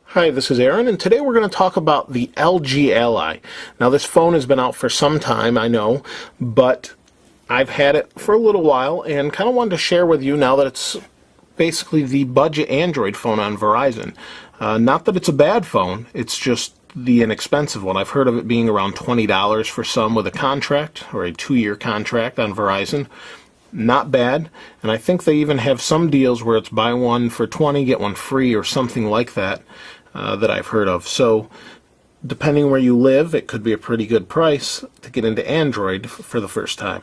Hi, this is Aaron, and today we're going to talk about the LG Ally. Now, this phone has been out for some time, I know, but I've had it for a little while and kind of wanted to share with you now that it's basically the budget Android phone on Verizon. Not that it's a bad phone, it's just the inexpensive one. I've heard of it being around $20 for some with a contract or a 2-year contract on Verizon. Not bad, and I think they even have some deals where it's buy one for $20, get one free or something like that that I've heard of. So depending where you live, it could be a pretty good price to get into Android for the first time.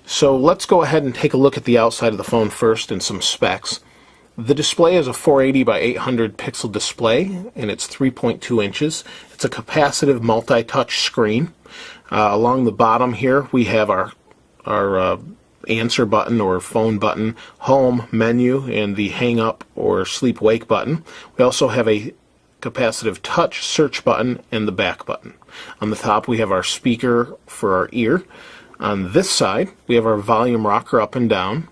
So let's go ahead and take a look at the outside of the phone first and some specs. The display is a 480 by 800 pixel display, and it's 3.2 inches. It's a capacitive multi-touch screen. Along the bottom here, we have our answer button or phone button, home, menu, and the hang up or sleep wake button. We also have a capacitive touch search button and the back button. On the top we have our speaker for our ear. On this side we have our volume rocker up and down.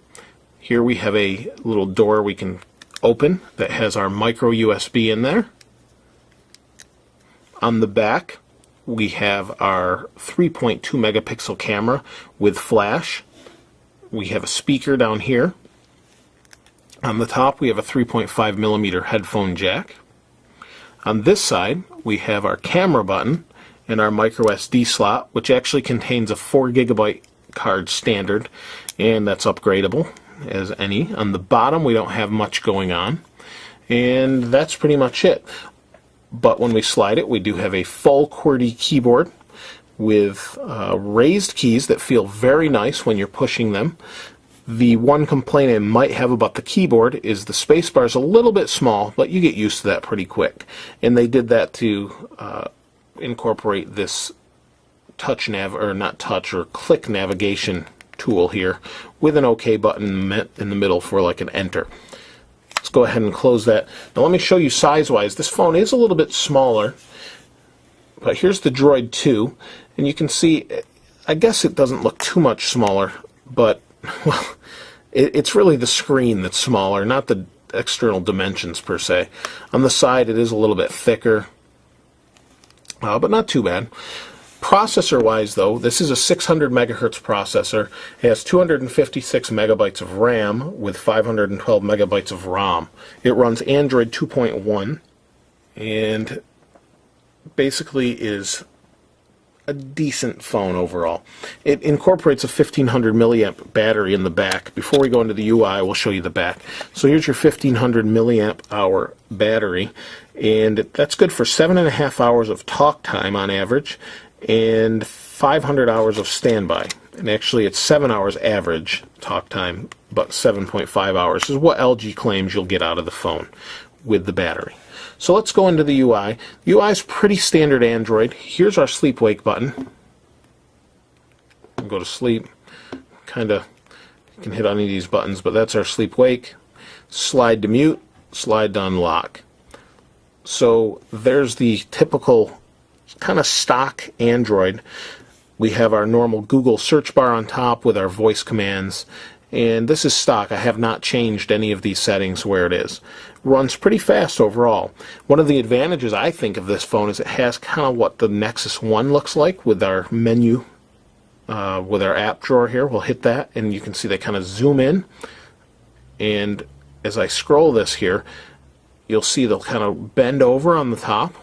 Here we have a little door we can open that has our micro USB in there. On the back we have our 3.2 megapixel camera with flash. We have a speaker down here. On the top we have a 3.5 millimeter headphone jack. On this side we have our camera button and our micro SD slot, which actually contains a 4 gigabyte card standard, and that's upgradable as any. On the bottom we don't have much going on, and that's pretty much it. But when we slide it, we do have a full QWERTY keyboard with raised keys that feel very nice when you're pushing them. The one complaint I might have about the keyboard is the spacebar is a little bit small, but you get used to that pretty quick. And they did that to incorporate this touch or not touch, or click navigation tool here with an OK button in the middle for like an enter. Let's go ahead and close that. Now let me show you size-wise. This phone is a little bit smaller, but here's the Droid 2, and you can see, I guess it doesn't look too much smaller, but well, it's really the screen that's smaller, not the external dimensions per se. On the side it is a little bit thicker, but not too bad. Processor-wise though, this is a 600 megahertz processor. It has 256 megabytes of RAM with 512 megabytes of ROM. It runs Android 2.1 and basically is a decent phone overall. It incorporates a 1500 milliamp battery in the back. Before we go into the UI, we'll show you the back. So here's your 1500 milliamp hour battery, and that's good for 7.5 hours of talk time on average and 500 hours of standby. And actually it's 7 hours average talk time, but 7.5 hours is what LG claims you'll get out of the phone with the battery. So let's go into the UI. The UI is pretty standard Android. Here's our sleep wake button. Go to sleep. You can hit any of these buttons, but that's our sleep wake. Slide to mute, slide to unlock. So there's the typical kind of stock Android. We have our normal Google search bar on top with our voice commands, and this is stock. I have not changed any of these settings where it is. Runs pretty fast overall. One of the advantages I think of this phone is it has kind of what the Nexus 1 looks like with our menu, with our app drawer here. We'll hit that and you can see they kind of zoom in, and as I scroll this here you'll see they'll kind of bend over on the top,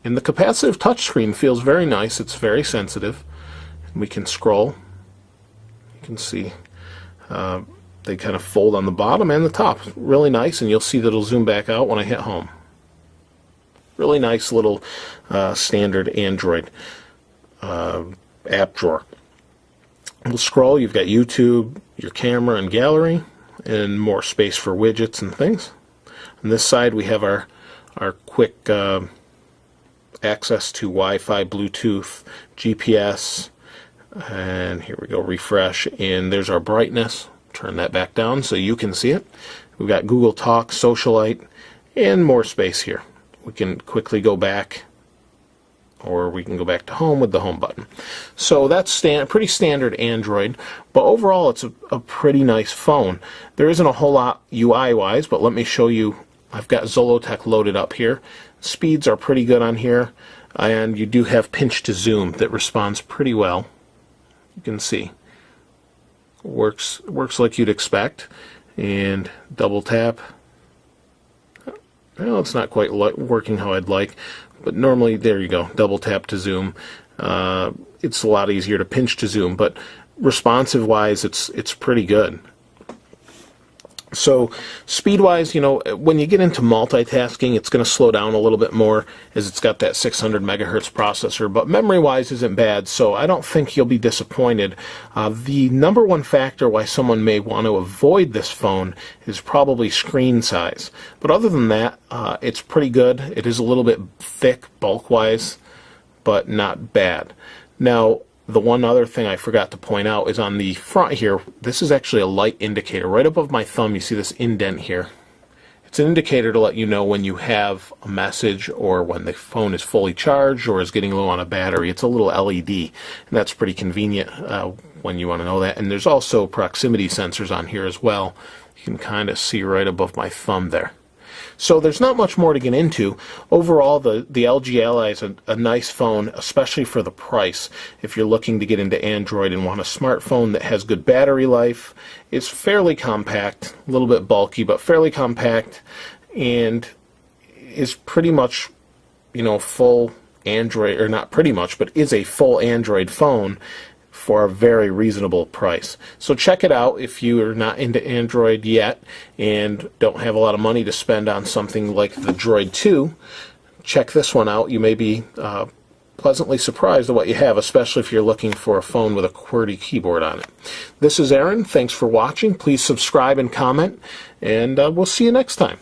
and the capacitive touchscreen feels very nice. It's very sensitive. We can scroll. You can see they kind of fold on the bottom and the top. Really nice, and you'll see that it'll zoom back out when I hit home. Really nice little standard Android app drawer. We'll scroll. You've got YouTube, your camera and gallery, and more space for widgets and things. On this side we have our quick access to Wi-Fi, Bluetooth, GPS, and here we go, refresh, and there's our brightness. Turn that back down so you can see it. We've got Google Talk, Socialite, and more space here. We can quickly go back or we can go back to home with the home button. So that's pretty standard Android, but overall it's a pretty nice phone. There isn't a whole lot UI-wise, but let me show you. I've got Zollotech loaded up here. Speeds are pretty good on here, and you do have pinch to zoom that responds pretty well. You can see. Works like you'd expect. And double tap. Well, it's not quite working how I'd like, but normally, there you go, double tap to zoom. It's a lot easier to pinch to zoom, but responsive wise, it's pretty good. So speed-wise, you know, when you get into multitasking, it's going to slow down a little bit more as it's got that 600 megahertz processor, but memory-wise isn't bad, so I don't think you'll be disappointed. The number one factor why someone may want to avoid this phone is probably screen size. But other than that, it's pretty good. It is a little bit thick bulk-wise, but not bad. Now, the one other thing I forgot to point out is on the front here, this is actually a light indicator. Right above my thumb, you see this indent here. It's an indicator to let you know when you have a message or when the phone is fully charged or is getting low on a battery. It's a little LED, and that's pretty convenient when you want to know that. And there's also proximity sensors on here as well. You can kind of see right above my thumb there. So there's not much more to get into. Overall, the LG Ally is a nice phone, especially for the price. If you're looking to get into Android and want a smartphone that has good battery life, it's fairly compact, a little bit bulky, but fairly compact, and is pretty much, you know, full Android, or not pretty much, but is a full Android phone for a very reasonable price. So check it out if you are not into Android yet and don't have a lot of money to spend on something like the Droid 2. Check this one out. You may be pleasantly surprised at what you have, especially if you're looking for a phone with a QWERTY keyboard on it. This is Aaron. Thanks for watching. Please subscribe and comment, and we'll see you next time.